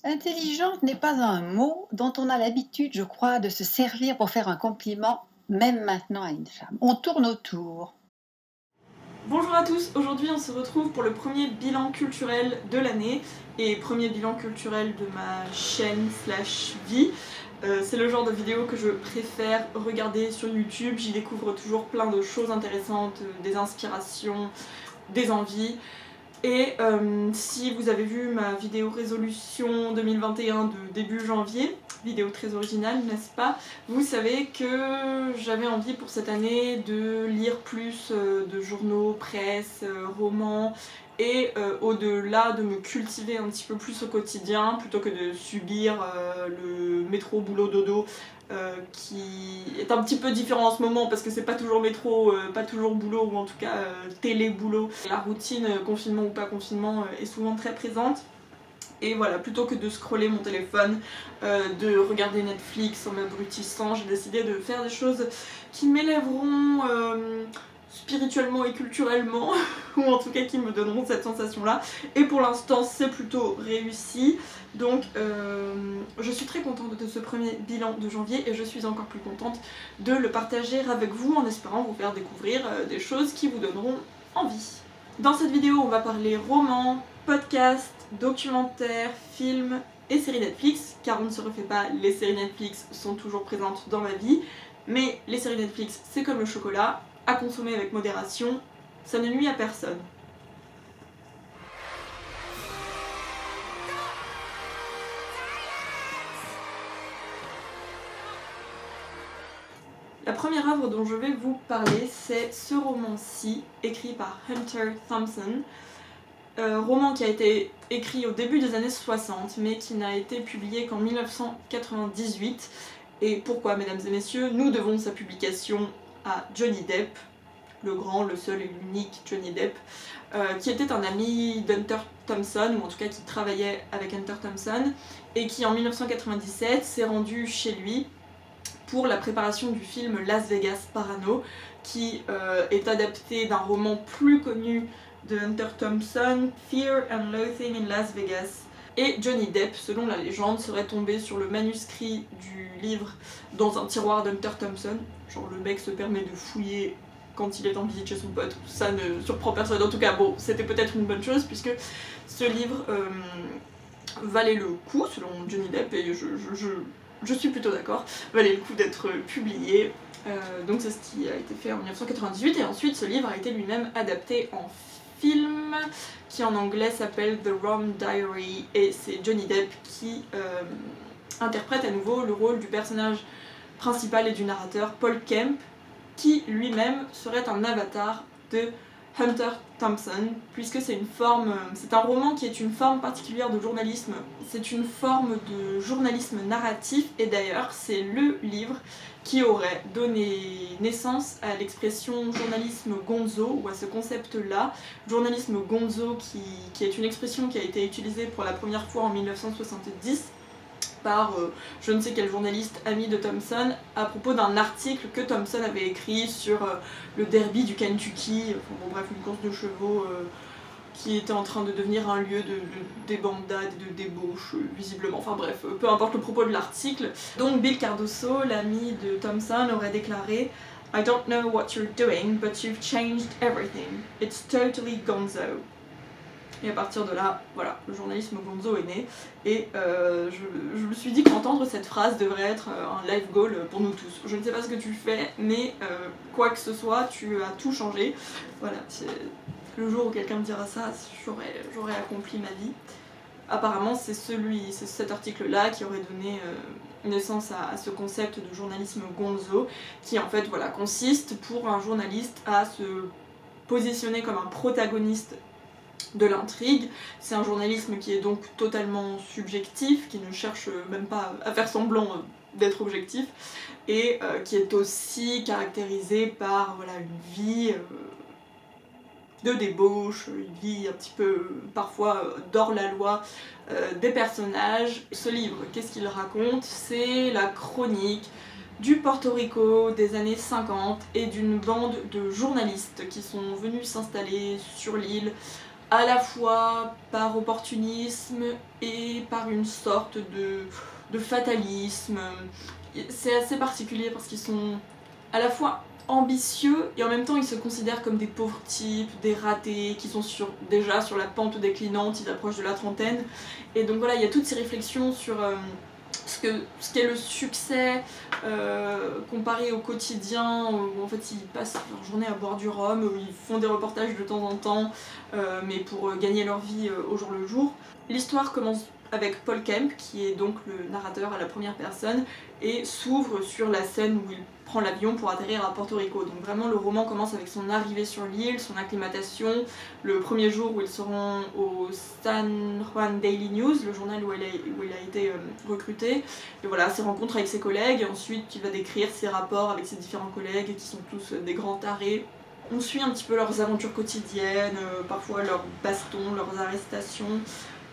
Intelligente n'est pas un mot dont on a l'habitude, je crois, de se servir pour faire un compliment, même maintenant à une femme. On tourne autour. Bonjour à tous, aujourd'hui on se retrouve pour le premier bilan culturel de l'année et premier bilan culturel de ma chaîne slash vie. C'est le genre de vidéo que je préfère regarder sur YouTube, j'y découvre toujours plein de choses intéressantes, des inspirations, des envies. Et si vous avez vu ma vidéo résolution 2021 de début janvier, vidéo très originale n'est-ce pas, vous savez que j'avais envie pour cette année de lire plus de journaux, presse, romans et au-delà de me cultiver un petit peu plus au quotidien plutôt que de subir le métro boulot dodo qui est un petit peu différent en ce moment parce que c'est pas toujours métro, pas toujours boulot ou en tout cas télé boulot. La routine confinement ou pas confinement est souvent très présente. Et voilà, plutôt que de scroller mon téléphone, de regarder Netflix en m'abrutissant, j'ai décidé de faire des choses qui m'élèveront spirituellement et culturellement, ou en tout cas qui me donneront cette sensation-là. Et pour l'instant, c'est plutôt réussi. Donc je suis très contente de ce premier bilan de janvier et je suis encore plus contente de le partager avec vous en espérant vous faire découvrir des choses qui vous donneront envie. Dans cette vidéo, on va parler romans, podcasts, documentaires, films et séries Netflix, car on ne se refait pas, les séries Netflix sont toujours présentes dans ma vie, mais les séries Netflix, c'est comme le chocolat, à consommer avec modération, ça ne nuit à personne. La première œuvre dont je vais vous parler, c'est ce roman-ci, écrit par Hunter Thompson. Roman qui a été écrit au début des années 60, mais qui n'a été publié qu'en 1998. Et pourquoi, mesdames et messieurs? Nous devons sa publication à Johnny Depp, le grand, le seul et l'unique Johnny Depp, qui était un ami d'Hunter Thompson, ou en tout cas qui travaillait avec Hunter Thompson, et qui en 1997 s'est rendu chez lui pour la préparation du film Las Vegas Parano, qui est adapté d'un roman plus connu de Hunter Thompson, Fear and Loathing in Las Vegas. Et Johnny Depp, selon la légende, serait tombé sur le manuscrit du livre dans un tiroir d'Hunter Thompson. Genre le mec se permet de fouiller quand il est en visite chez son pote, ça ne surprend personne. En tout cas, bon, c'était peut-être une bonne chose puisque ce livre valait le coup, selon Johnny Depp, et je suis plutôt d'accord, valait le coup d'être publié. Donc c'est ce qui a été fait en 1998 et ensuite ce livre a été lui-même adapté en film qui en anglais s'appelle The Rum Diary et c'est Johnny Depp qui interprète à nouveau le rôle du personnage principal et du narrateur Paul Kemp qui lui-même serait un avatar de Hunter Thompson, puisque c'est un roman qui est une forme particulière de journalisme. C'est une forme de journalisme narratif, et d'ailleurs, c'est le livre qui aurait donné naissance à l'expression journalisme gonzo, ou à ce concept-là. Journalisme gonzo, qui est une expression qui a été utilisée pour la première fois en 1970 par je ne sais quel journaliste ami de Thompson à propos d'un article que Thompson avait écrit sur le derby du Kentucky, enfin bon bref une course de chevaux qui était en train de devenir un lieu de débandade et de débauche visiblement, enfin bref, peu importe le propos de l'article. Donc Bill Cardoso, l'ami de Thompson, aurait déclaré I don't know what you're doing, but you've changed everything. It's totally gonzo. Et à partir de là, voilà, le journalisme gonzo est né. Et je me suis dit qu'entendre cette phrase devrait être un life goal pour nous tous. Je ne sais pas ce que tu fais, mais quoi que ce soit, tu as tout changé. Voilà, le jour où quelqu'un me dira ça, j'aurais accompli ma vie. Apparemment, c'est cet article-là qui aurait donné naissance à ce concept de journalisme gonzo, qui en fait voilà, consiste pour un journaliste à se positionner comme un protagoniste de l'intrigue. C'est un journalisme qui est donc totalement subjectif, qui ne cherche même pas à faire semblant d'être objectif, et qui est aussi caractérisé par voilà, une vie de débauche, une vie un petit peu parfois d'hors la loi des personnages. Ce livre, qu'est-ce qu'il raconte? C'est la chronique du Porto Rico des années 50 et d'une bande de journalistes qui sont venus s'installer sur l'île à la fois par opportunisme et par une sorte de fatalisme. C'est assez particulier parce qu'ils sont à la fois ambitieux et en même temps ils se considèrent comme des pauvres types, des ratés, qui sont déjà sur la pente déclinante, ils approchent de la trentaine. Et donc voilà, il y a toutes ces réflexions sur ce qu'est le succès comparé au quotidien, où en fait ils passent leur journée à boire du rhum, où ils font des reportages de temps en temps, mais pour gagner leur vie au jour le jour. L'histoire commence avec Paul Kemp, qui est donc le narrateur à la première personne, et s'ouvre sur la scène où il prend l'avion pour atterrir à Porto Rico. Donc vraiment le roman commence avec son arrivée sur l'île, son acclimatation, le premier jour où ils se rend au San Juan Daily News, le journal où il a été recruté, et voilà, ses rencontres avec ses collègues, et ensuite il va décrire ses rapports avec ses différents collègues qui sont tous des grands tarés. On suit un petit peu leurs aventures quotidiennes, parfois leurs bastons, leurs arrestations,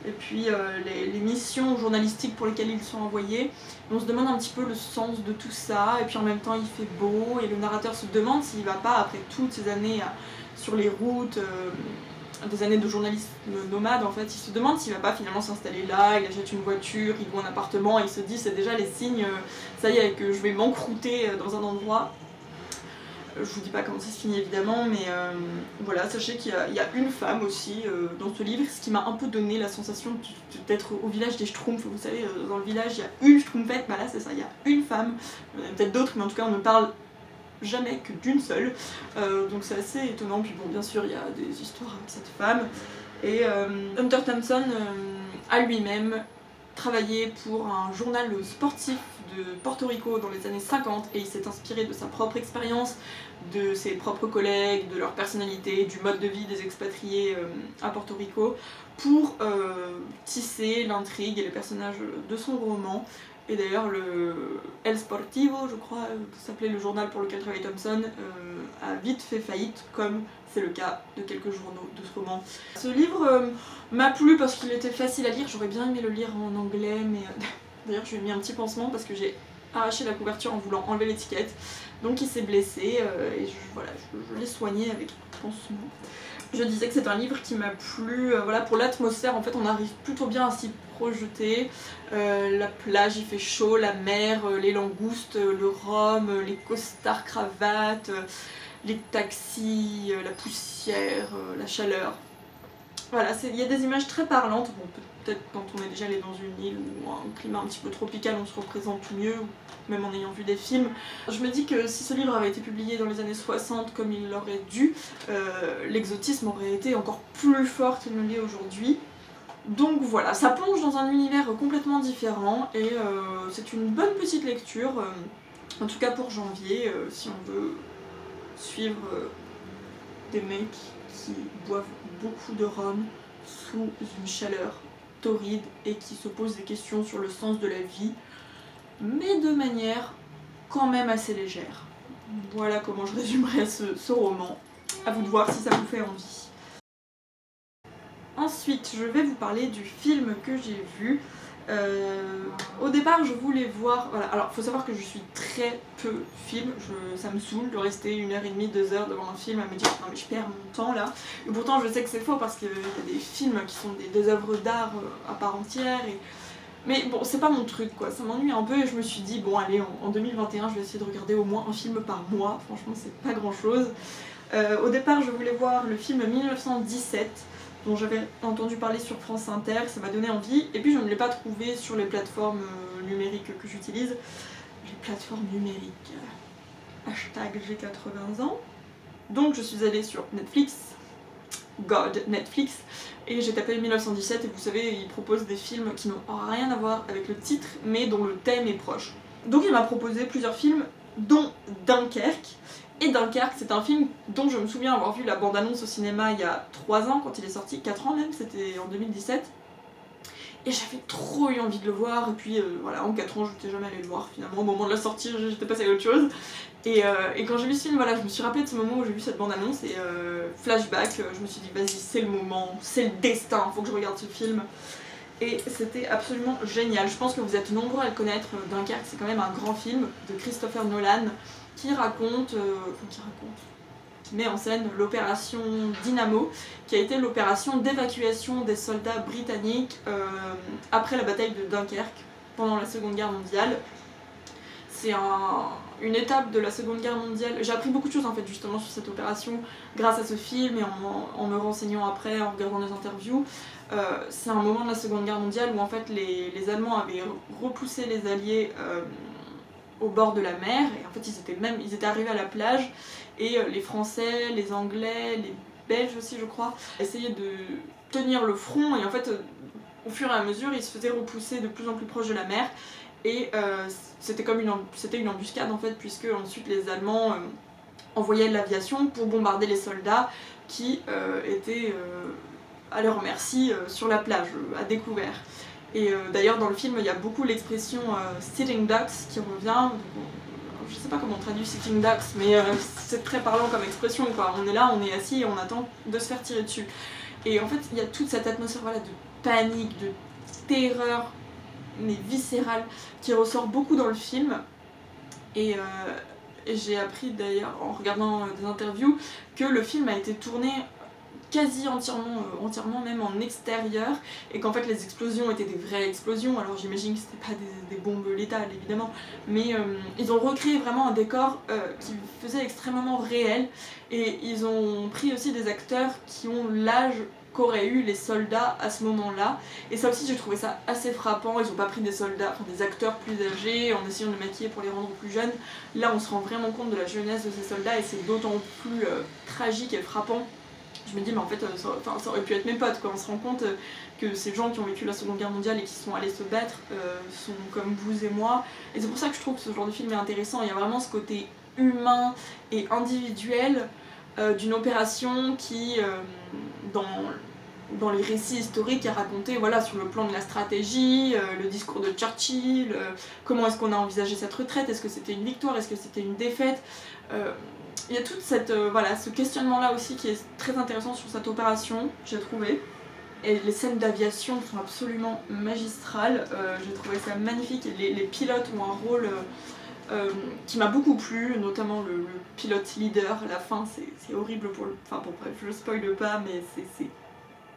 et puis les missions journalistiques pour lesquelles ils sont envoyés. On se demande un petit peu le sens de tout ça, et puis en même temps il fait beau, et le narrateur se demande s'il va pas, après toutes ces années sur les routes, des années de journalisme nomade en fait, il se demande s'il va pas finalement s'installer là, il achète une voiture, il loue un appartement, et il se dit c'est déjà les signes, ça y est, que je vais m'encrouter dans un endroit. Je vous dis pas comment ça se finit évidemment, mais voilà, sachez qu'il y a une femme aussi dans ce livre, ce qui m'a un peu donné la sensation d'être au village des Schtroumpfs. Vous savez, dans le village il y a une Schtroumpfette, bah là c'est ça, il y a une femme, peut-être d'autres, mais en tout cas on ne parle jamais que d'une seule, donc c'est assez étonnant. Puis bon, bien sûr il y a des histoires avec cette femme, et Hunter Thompson a lui-même travaillé pour un journal sportif de Porto Rico dans les années 50, et il s'est inspiré de sa propre expérience, de ses propres collègues, de leur personnalité, du mode de vie des expatriés à Porto Rico pour tisser l'intrigue et les personnages de son roman. Et d'ailleurs le El Sportivo, je crois, s'appelait le journal pour lequel travaillait Thompson, a vite fait faillite, comme c'est le cas de quelques journaux de ce roman. Ce livre m'a plu parce qu'il était facile à lire, j'aurais bien aimé le lire en anglais, mais d'ailleurs je lui ai mis un petit pansement parce que j'ai arraché la couverture en voulant enlever l'étiquette, donc il s'est blessé, et je l'ai soigné avec un pansement. Je disais que c'est un livre qui m'a plu, voilà, pour l'atmosphère, en fait on arrive plutôt bien à s'y projeter. La plage il fait chaud, la mer, les langoustes, le rhum, les costards cravates, les taxis, la poussière, la chaleur. Voilà, il y a des images très parlantes. Bon, peut-être quand on est déjà allé dans une île ou un climat un petit peu tropical, on se représente mieux, même en ayant vu des films. Je me dis que si ce livre avait été publié dans les années 60 comme il l'aurait dû, l'exotisme aurait été encore plus fort qu'il ne l'est aujourd'hui. Donc voilà, ça plonge dans un univers complètement différent, et c'est une bonne petite lecture, en tout cas pour janvier, si on veut suivre des mecs qui boivent beaucoup de rhum sous une chaleur torride et qui se posent des questions sur le sens de la vie, mais de manière quand même assez légère. Voilà comment je résumerais ce roman. À vous de voir si ça vous fait envie. Ensuite, je vais vous parler du film que j'ai vu. Au départ, je voulais voir... Voilà, alors il faut savoir que je suis très peu film, ça me saoule de rester 1h30, 2 heures devant un film à me dire non mais je perds mon temps là. Et pourtant je sais que c'est faux parce qu'il y a des films qui sont des œuvres d'art à part entière. Mais bon, c'est pas mon truc quoi, ça m'ennuie un peu, et je me suis dit bon allez, en 2021 je vais essayer de regarder au moins un film par mois, franchement c'est pas grand chose. Au départ je voulais voir le film 1917, dont j'avais entendu parler sur France Inter, ça m'a donné envie, et puis je ne l'ai pas trouvé sur les plateformes numériques que j'utilise. Les plateformes numériques, hashtag j'ai 80 ans. Donc je suis allée sur Netflix, God Netflix, et j'ai tapé 1917, et vous savez, ils proposent des films qui n'ont rien à voir avec le titre, mais dont le thème est proche. Donc il m'a proposé plusieurs films, dont Dunkerque. Et Dunkerque, c'est un film dont je me souviens avoir vu la bande-annonce au cinéma il y a 3 ans, quand il est sorti, 4 ans même, c'était en 2017. Et j'avais trop eu envie de le voir, et puis voilà, en 4 ans je n'étais jamais allée le voir, finalement au moment de la sortie j'étais passée à autre chose. Et quand j'ai vu ce film, voilà, je me suis rappelée de ce moment où j'ai vu cette bande-annonce, et flashback, je me suis dit vas-y c'est le moment, c'est le destin, faut que je regarde ce film. Et c'était absolument génial. Je pense que vous êtes nombreux à le connaître, Dunkerque, c'est quand même un grand film de Christopher Nolan qui raconte... qui met en scène l'opération Dynamo, qui a été l'opération d'évacuation des soldats britanniques après la bataille de Dunkerque, pendant la Seconde Guerre mondiale. C'est une étape de la Seconde Guerre mondiale. J'ai appris beaucoup de choses en fait justement sur cette opération grâce à ce film et en me renseignant après, en regardant des interviews. C'est un moment de la Seconde Guerre mondiale où en fait les Allemands avaient repoussé les Alliés au bord de la mer, et en fait ils étaient arrivés à la plage, et les Français, les Anglais, les Belges aussi je crois, essayaient de tenir le front, et en fait au fur et à mesure ils se faisaient repousser de plus en plus proche de la mer, et c'était une embuscade en fait, puisque ensuite les Allemands envoyaient de l'aviation pour bombarder les soldats qui étaient à leur merci sur la plage, à découvert. Et d'ailleurs dans le film il y a beaucoup l'expression sitting ducks qui revient. Je sais pas comment on traduit sitting ducks, mais c'est très parlant comme expression quoi. On est là, on est assis et on attend de se faire tirer dessus. Et en fait il y a toute cette atmosphère voilà, de panique, de terreur, mais viscérale, qui ressort beaucoup dans le film. Et j'ai appris d'ailleurs en regardant des interviews que le film a été tourné quasi entièrement même en extérieur, et qu'en fait les explosions étaient des vraies explosions. Alors j'imagine que c'était pas des bombes létales évidemment, mais ils ont recréé vraiment un décor qui faisait extrêmement réel, et ils ont pris aussi des acteurs qui ont l'âge qu'auraient eu les soldats à ce moment-là, et ça aussi j'ai trouvé ça assez frappant. Ils ont pas pris des soldats, enfin des acteurs plus âgés en essayant de les maquiller pour les rendre plus jeunes. Là on se rend vraiment compte de la jeunesse de ces soldats, et c'est d'autant plus tragique et frappant. Je me dis mais en fait ça aurait pu être mes potes quoi. On se rend compte que ces gens qui ont vécu la Seconde Guerre mondiale et qui sont allés se battre sont comme vous et moi, et c'est pour ça que je trouve que ce genre de film est intéressant. Il y a vraiment ce côté humain et individuel d'une opération qui dans les récits historiques est raconté voilà, sur le plan de la stratégie, le discours de Churchill, comment est-ce qu'on a envisagé cette retraite, est-ce que c'était une victoire, est-ce que c'était une défaite. Il y a tout ce questionnement là aussi qui est très intéressant sur cette opération, j'ai trouvé. Et les scènes d'aviation sont absolument magistrales, j'ai trouvé ça magnifique, et les pilotes ont un rôle qui m'a beaucoup plu, notamment le pilote leader. À la fin c'est horrible bref, je spoil pas, mais c'est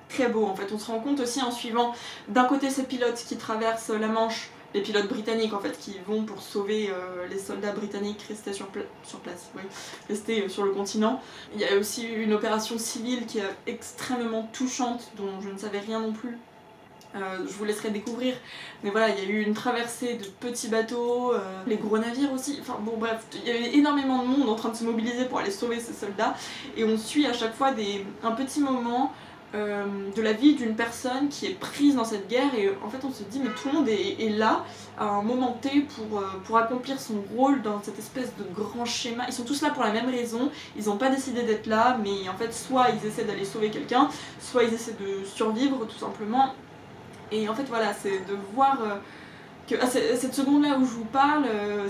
très beau en fait. On se rend compte aussi en suivant d'un côté ces pilotes qui traversent la Manche, les pilotes britanniques en fait qui vont pour sauver les soldats britanniques restés sur place, oui, restés sur le continent. Il y a aussi une opération civile qui est extrêmement touchante, dont je ne savais rien non plus. Je vous laisserai découvrir, mais voilà, il y a eu une traversée de petits bateaux, les gros navires aussi, enfin bon bref, il y avait énormément de monde en train de se mobiliser pour aller sauver ces soldats, et on suit à chaque fois un petit moment de la vie d'une personne qui est prise dans cette guerre, et en fait on se dit mais tout le monde est là à un moment T pour accomplir son rôle dans cette espèce de grand schéma. Ils sont tous là pour la même raison, ils n'ont pas décidé d'être là, mais en fait soit ils essaient d'aller sauver quelqu'un, soit ils essaient de survivre tout simplement. Et en fait voilà, c'est de voir que cette seconde là où je vous parle,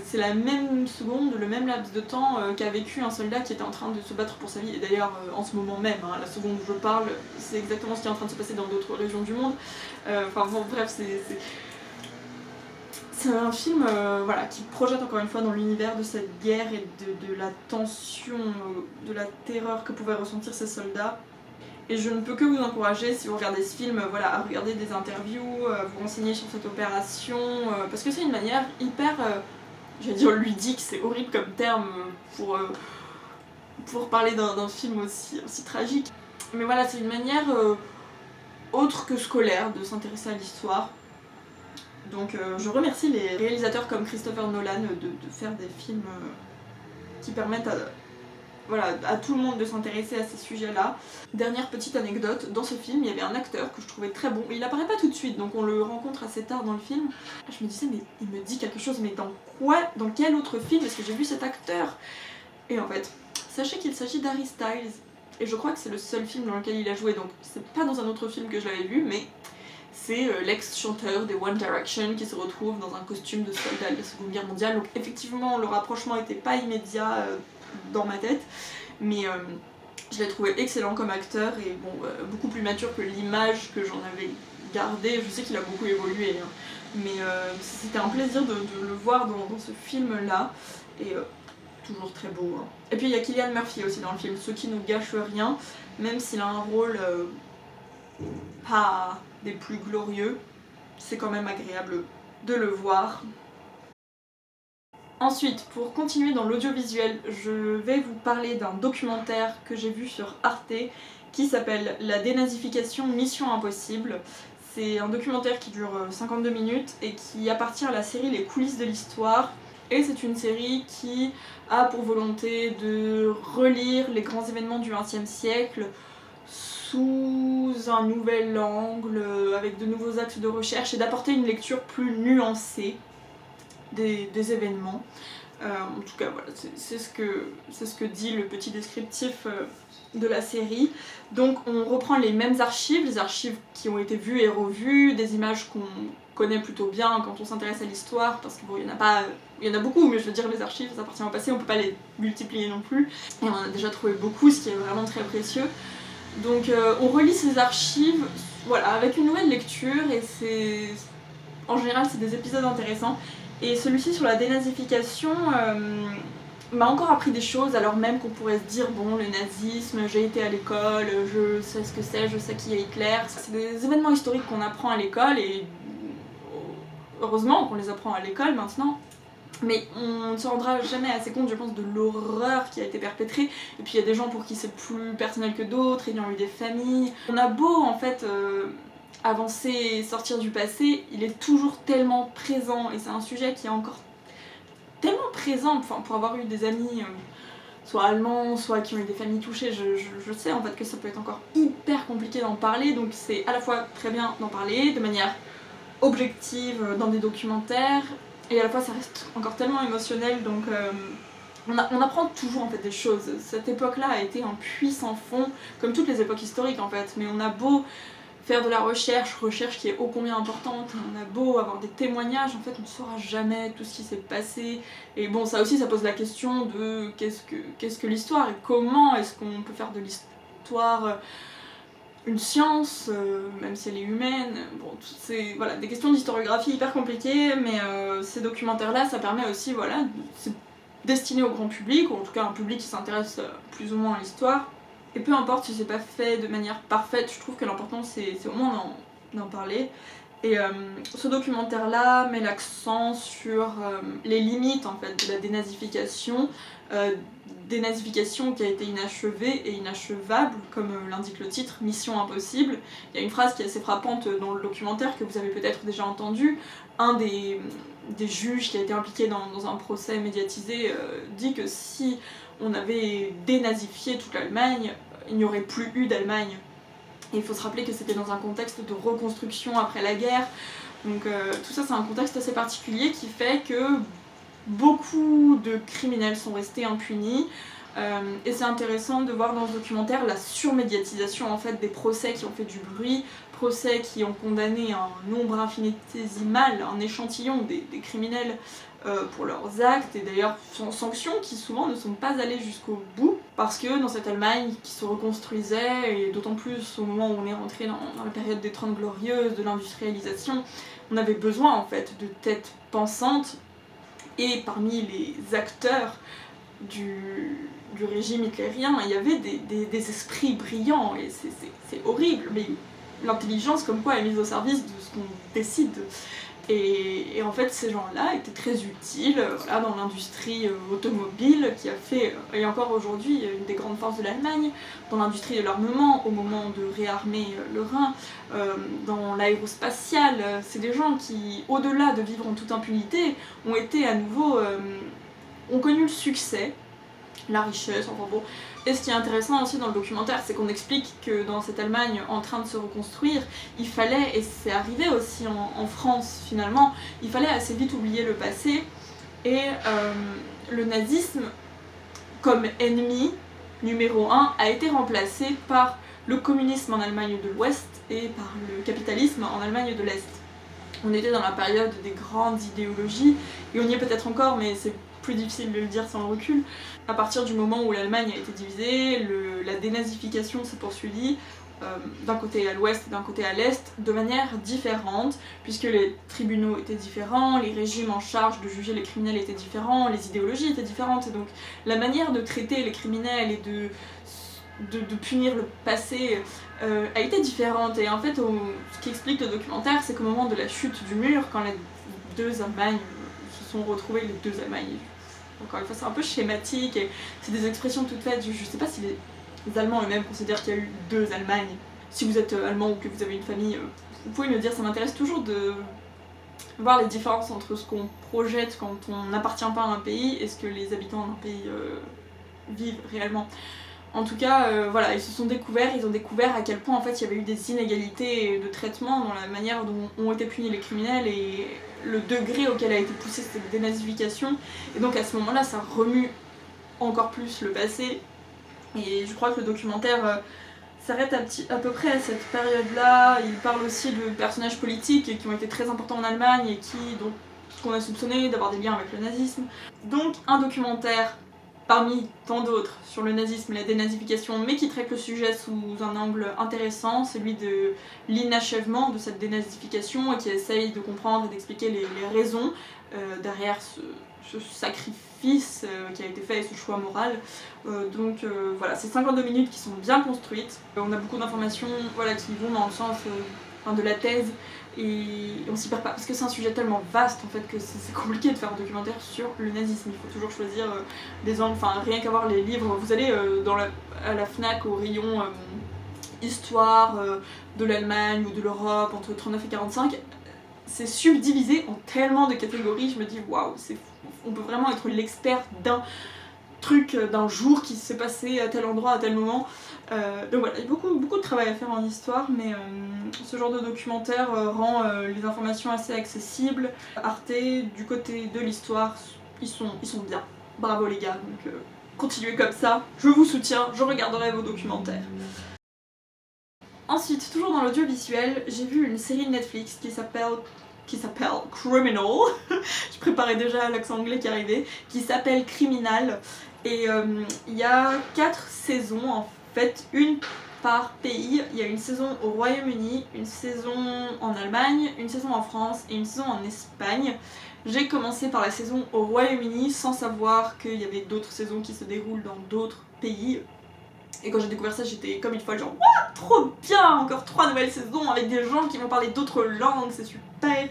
c'est la même seconde, le même laps de temps qu'a vécu un soldat qui était en train de se battre pour sa vie. Et d'ailleurs en ce moment même, hein, la seconde où je parle, c'est exactement ce qui est en train de se passer dans d'autres régions du monde. Enfin bon bref, c'est un film voilà, qui projette encore une fois dans l'univers de cette guerre et de la tension, de la terreur que pouvaient ressentir ces soldats. Et je ne peux que vous encourager, si vous regardez ce film, voilà, à regarder des interviews, vous renseigner sur cette opération, parce que c'est une manière hyper, j'allais dire ludique, c'est horrible comme terme pour parler d'un film aussi tragique. Mais voilà, c'est une manière autre que scolaire de s'intéresser à l'histoire. Donc je remercie les réalisateurs comme Christopher Nolan de faire des films qui permettent à tout le monde de s'intéresser à ces sujets-là. Dernière petite anecdote, dans ce film, il y avait un acteur que je trouvais très bon. Il apparaît pas tout de suite, donc on le rencontre assez tard dans le film. Je me disais, mais il me dit quelque chose, mais dans quel autre film est-ce que j'ai vu cet acteur? Et en fait, sachez qu'il s'agit d'Harry Styles. Et je crois que c'est le seul film dans lequel il a joué, donc c'est pas dans un autre film que je l'avais vu, mais c'est l'ex-chanteur des One Direction qui se retrouve dans un costume de soldat de la Seconde Guerre mondiale. Donc effectivement, le rapprochement était pas immédiat dans ma tête, mais je l'ai trouvé excellent comme acteur, et bon, beaucoup plus mature que l'image que j'en avais gardée. Je sais qu'il a beaucoup évolué, hein, mais c'était un plaisir de le voir dans ce film-là, et toujours très beau. Hein. Et puis il y a Cillian Murphy aussi dans le film, ce qui ne gâche rien, même s'il a un rôle pas des plus glorieux, c'est quand même agréable de le voir. Ensuite, pour continuer dans l'audiovisuel, je vais vous parler d'un documentaire que j'ai vu sur Arte qui s'appelle La dénazification Mission Impossible. C'est un documentaire qui dure 52 minutes et qui appartient à la série Les coulisses de l'histoire. Et c'est une série qui a pour volonté de relire les grands événements du XXe siècle sous un nouvel angle, avec de nouveaux axes de recherche et d'apporter une lecture plus nuancée des événements. En tout cas, voilà, c'est ce que dit le petit descriptif de la série. Donc on reprend les mêmes archives, les archives qui ont été vues et revues, des images qu'on connaît plutôt bien quand on s'intéresse à l'histoire, parce que bon, il y en a beaucoup, mais je veux dire, les archives, ça appartient au passé, on peut pas les multiplier non plus. Et on en a déjà trouvé beaucoup, ce qui est vraiment très précieux. Donc on relit ces archives, voilà, avec une nouvelle lecture, et en général, c'est des épisodes intéressants. Et celui-ci sur la dénazification m'a encore appris des choses, alors même qu'on pourrait se dire, bon, le nazisme, j'ai été à l'école, je sais ce que c'est, je sais qui est Hitler. C'est des événements historiques qu'on apprend à l'école, et heureusement qu'on les apprend à l'école maintenant. Mais on ne se rendra jamais assez compte, je pense, de l'horreur qui a été perpétrée. Et puis il y a des gens pour qui c'est plus personnel que d'autres, ayant eu des familles. On a beau, en fait, avancer et sortir du passé, il est toujours tellement présent. Et c'est un sujet qui est encore tellement présent, enfin, pour avoir eu des amis, soit allemands, soit qui ont eu des familles touchées, je sais en fait que ça peut être encore hyper compliqué d'en parler. Donc c'est à la fois très bien d'en parler de manière objective dans des documentaires, et à la fois ça reste encore tellement émotionnel, donc on apprend toujours en fait des choses. Cette époque-là a été un puits sans fond, comme toutes les époques historiques en fait, mais on a beau faire de la recherche qui est ô combien importante, on a beau avoir des témoignages, en fait on ne saura jamais tout ce qui s'est passé. Et bon, ça aussi ça pose la question de qu'est-ce que l'histoire, et comment est-ce qu'on peut faire de l'histoire une science, même si elle est humaine. Bon, c'est voilà, des questions d'historiographie hyper compliquées, mais ces documentaires-là, ça permet aussi, voilà, c'est destiné au grand public, ou en tout cas un public qui s'intéresse plus ou moins à l'histoire. Et peu importe si c'est pas fait de manière parfaite, je trouve que l'important c'est au moins d'en parler. Et ce documentaire-là met l'accent sur les limites en fait de la dénazification, dénazification qui a été inachevée et inachevable, comme l'indique le titre, Mission Impossible. Il y a une phrase qui est assez frappante dans le documentaire que vous avez peut-être déjà entendue. Un des juges qui a été impliqué dans un procès médiatisé dit que si on avait dénazifié toute l'Allemagne, il n'y aurait plus eu d'Allemagne. Et il faut se rappeler que c'était dans un contexte de reconstruction après la guerre. Donc tout ça c'est un contexte assez particulier qui fait que beaucoup de criminels sont restés impunis. Et c'est intéressant de voir dans ce documentaire la surmédiatisation en fait des procès qui ont fait du bruit, procès qui ont condamné un nombre infinitésimal, un échantillon des criminels pour leurs actes, et d'ailleurs sanctions qui souvent ne sont pas allées jusqu'au bout, parce que dans cette Allemagne qui se reconstruisait, et d'autant plus au moment où on est rentré dans la période des 30 glorieuses, de l'industrialisation, on avait besoin en fait de têtes pensantes, et parmi les acteurs du régime hitlérien, il y avait des esprits brillants, et c'est horrible, mais l'intelligence comme quoi est mise au service de ce qu'on décide. Et en fait ces gens-là étaient très utiles voilà, dans l'industrie automobile qui a fait, et encore aujourd'hui, une des grandes forces de l'Allemagne, dans l'industrie de l'armement au moment de réarmer le Rhin, dans l'aérospatiale. C'est des gens qui, au-delà de vivre en toute impunité, ont été à nouveau, ont connu le succès, la richesse, enfin bon. Et ce qui est intéressant aussi dans le documentaire, c'est qu'on explique que dans cette Allemagne en train de se reconstruire, il fallait, et c'est arrivé aussi en France finalement, il fallait assez vite oublier le passé, et le nazisme, comme ennemi numéro 1, a été remplacé par le communisme en Allemagne de l'Ouest et par le capitalisme en Allemagne de l'Est. On était dans la période des grandes idéologies, et on y est peut-être encore, mais c'est plus difficile de le dire sans le recul. À partir du moment où l'Allemagne a été divisée, la dénazification s'est poursuivie, d'un côté à l'ouest et d'un côté à l'est de manière différente, puisque les tribunaux étaient différents, les régimes en charge de juger les criminels étaient différents, les idéologies étaient différentes, et donc la manière de traiter les criminels et de punir le passé a été différente. Et en fait, ce qui explique le documentaire, c'est qu'au moment de la chute du mur, quand les deux Allemagnes se sont retrouvées, les deux Allemagnes, encore une fois c'est un peu schématique, et c'est des expressions toutes faites, je sais pas si les Allemands eux-mêmes considèrent qu'il y a eu deux Allemagnes. Si vous êtes allemand ou que vous avez une famille, vous pouvez me dire, ça m'intéresse toujours de voir les différences entre ce qu'on projette quand on n'appartient pas à un pays et ce que les habitants d'un pays vivent réellement. En tout cas, voilà, ils se sont découverts, ils ont découvert à quel point en fait il y avait eu des inégalités de traitement dans la manière dont ont été punis les criminels et le degré auquel a été poussée cette dénazification. Et donc à ce moment-là, ça remue encore plus le passé. Et je crois que le documentaire s'arrête à peu près à cette période-là. Il parle aussi de personnages politiques qui ont été très importants en Allemagne et qu'on a soupçonné d'avoir des liens avec le nazisme. Donc un documentaire parmi tant d'autres sur le nazisme et la dénazification, mais qui traite le sujet sous un angle intéressant, celui de l'inachèvement de cette dénazification et qui essaye de comprendre et d'expliquer les raisons derrière ce sacrifice qui a été fait et ce choix moral. Donc voilà, c'est 52 minutes qui sont bien construites. On a beaucoup d'informations voilà, qui vont dans le sens de la thèse et on s'y perd pas parce que c'est un sujet tellement vaste en fait que c'est compliqué de faire un documentaire sur le nazisme. Il faut toujours choisir des angles, enfin rien qu'à voir les livres. Vous allez à la FNAC au rayon histoire de l'Allemagne ou de l'Europe entre 39 et 45. C'est subdivisé en tellement de catégories, je me dis waouh, on peut vraiment être l'expert d'un truc, d'un jour qui s'est passé à tel endroit, à tel moment. Donc voilà, il y a beaucoup de travail à faire en histoire, mais ce genre de documentaire rend les informations assez accessibles. Arte, du côté de l'histoire, ils sont bien. Bravo les gars, donc continuez comme ça, je vous soutiens, je regarderai vos documentaires. Ensuite, toujours dans l'audiovisuel, j'ai vu une série de Netflix qui s'appelle Criminal. Je préparais déjà l'accent anglais qui arrivait, qui s'appelle Criminal. Et il y a 4 saisons en fait, une par pays. Il y a une saison au Royaume-Uni, une saison en Allemagne, une saison en France et une saison en Espagne. J'ai commencé par la saison au Royaume-Uni sans savoir qu'il y avait d'autres saisons qui se déroulent dans d'autres pays. Et quand j'ai découvert ça, j'étais comme une folle, genre what, trop bien, encore 3 nouvelles saisons avec des gens qui vont parler d'autres langues, c'est super.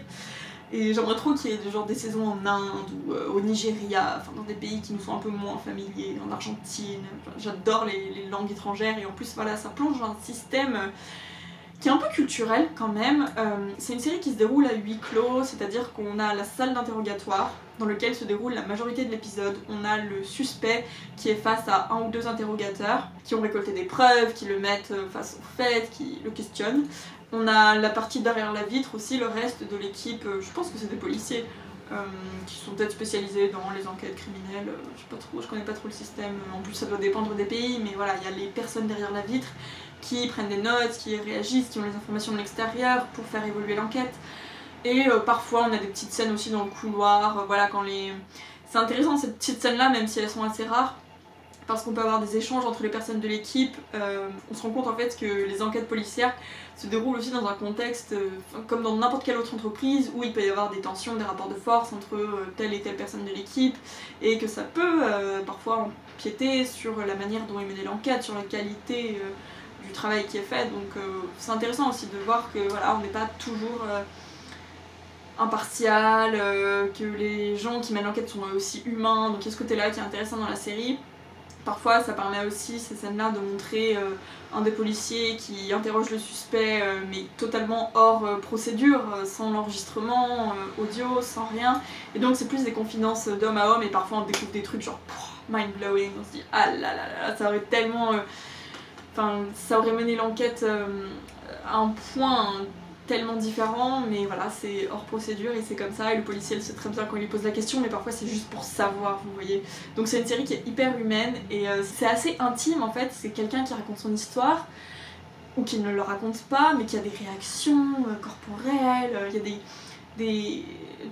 Et j'aimerais trop qu'il y ait des saisons en Inde ou au Nigeria, enfin dans des pays qui nous sont un peu moins familiers, en Argentine. J'adore les langues étrangères et en plus voilà, ça plonge dans un système qui est un peu culturel quand même. C'est une série qui se déroule à huis clos, c'est-à-dire qu'on a la salle d'interrogatoire dans lequel se déroule la majorité de l'épisode. On a le suspect qui est face à un ou deux interrogateurs qui ont récolté des preuves, qui le mettent face aux faits, qui le questionnent. On a la partie derrière la vitre aussi, le reste de l'équipe, je pense que c'est des policiers qui sont peut-être spécialisés dans les enquêtes criminelles, je connais pas trop le système, en plus ça doit dépendre des pays, mais voilà, il y a les personnes derrière la vitre qui prennent des notes, qui réagissent, qui ont les informations de l'extérieur pour faire évoluer l'enquête. Et parfois on a des petites scènes aussi dans le couloir, voilà, c'est intéressant ces petites scènes là, même si elles sont assez rares, parce qu'on peut avoir des échanges entre les personnes de l'équipe. On se rend compte en fait que les enquêtes policières se déroulent aussi dans un contexte comme dans n'importe quelle autre entreprise où il peut y avoir des tensions, des rapports de force entre telle et telle personne de l'équipe et que ça peut parfois empiéter sur la manière dont est menée l'enquête, sur la qualité du travail qui est fait. Donc c'est intéressant aussi de voir que voilà, on n'est pas toujours impartial, que les gens qui mènent l'enquête sont aussi humains, donc il y a ce côté là qui est intéressant dans la série. Parfois ça permet aussi, ces scènes-là, de montrer un des policiers qui interroge le suspect mais totalement hors procédure, sans l'enregistrement audio, sans rien. Et donc c'est plus des confidences d'homme à homme et parfois on découvre des trucs genre mind-blowing, on se dit ah là là là, ça aurait tellement... ça aurait mené l'enquête à un point tellement différent, mais voilà, c'est hors procédure et c'est comme ça, et le policier le sait très bien quand il lui pose la question, mais parfois c'est juste pour savoir, vous voyez. Donc c'est une série qui est hyper humaine et c'est assez intime en fait, c'est quelqu'un qui raconte son histoire, ou qui ne le raconte pas, mais qui a des réactions corporelles, il y a des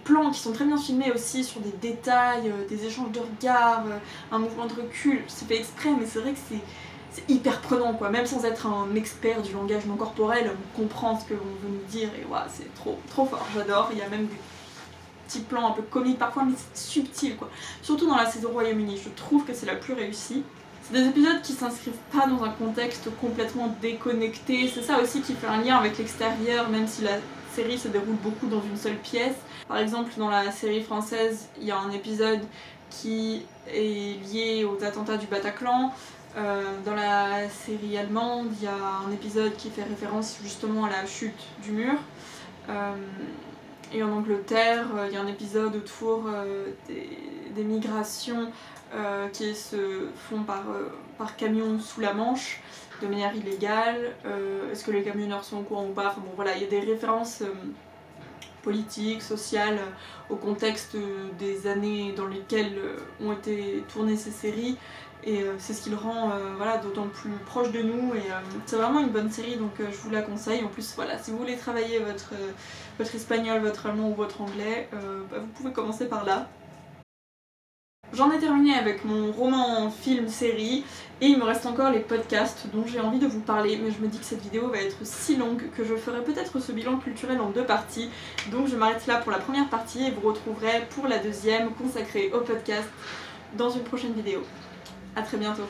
plans qui sont très bien filmés aussi sur des détails, des échanges de regards, un mouvement de recul, c'est fait exprès, mais c'est vrai que c'est hyper prenant quoi, même sans être un expert du langage non corporel, on comprend ce que l'on veut nous dire et ouais, c'est trop fort, j'adore. Il y a même des petits plans un peu comiques parfois, mais c'est subtil quoi. Surtout dans la saison Royaume-Uni, je trouve que c'est la plus réussie. C'est des épisodes qui s'inscrivent pas dans un contexte complètement déconnecté, c'est ça aussi qui fait un lien avec l'extérieur, même si la série se déroule beaucoup dans une seule pièce. Par exemple, dans la série française, il y a un épisode qui est lié aux attentats du Bataclan. Dans la série allemande, il y a un épisode qui fait référence justement à la chute du mur. Et en Angleterre, il y a un épisode autour des migrations qui se font par camion sous la Manche de manière illégale. Est-ce que les camionneurs sont au courant ou pas? Enfin bon voilà, il y a des références politiques, sociales, au contexte des années dans lesquelles ont été tournées ces séries. Et c'est ce qui le rend voilà, d'autant plus proche de nous. Et c'est vraiment une bonne série, donc je vous la conseille. En plus, voilà, si vous voulez travailler votre espagnol, votre allemand ou votre anglais, vous pouvez commencer par là. J'en ai terminé avec mon roman, film, série, et il me reste encore les podcasts dont j'ai envie de vous parler, mais je me dis que cette vidéo va être si longue que je ferai peut-être ce bilan culturel en 2 parties, donc je m'arrête là pour la première partie et vous retrouverez pour la deuxième consacrée au podcast dans une prochaine vidéo. A très bientôt.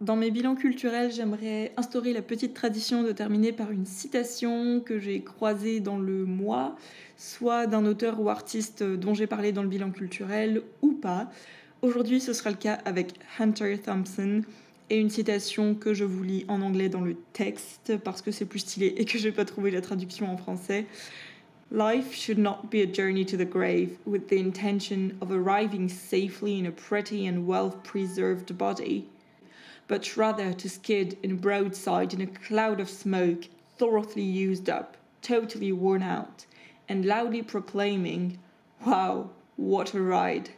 Dans mes bilans culturels, j'aimerais instaurer la petite tradition de terminer par une citation que j'ai croisée dans le mois, soit d'un auteur ou artiste dont j'ai parlé dans le bilan culturel ou pas. Aujourd'hui, ce sera le cas avec Hunter Thompson et une citation que je vous lis en anglais dans le texte parce que c'est plus stylé et que j'ai pas trouvé la traduction en français. Life should not be a journey to the grave with the intention of arriving safely in a pretty and well-preserved body, but rather to skid in broadside in a cloud of smoke, thoroughly used up, totally worn out, and loudly proclaiming, "Wow, what a ride!"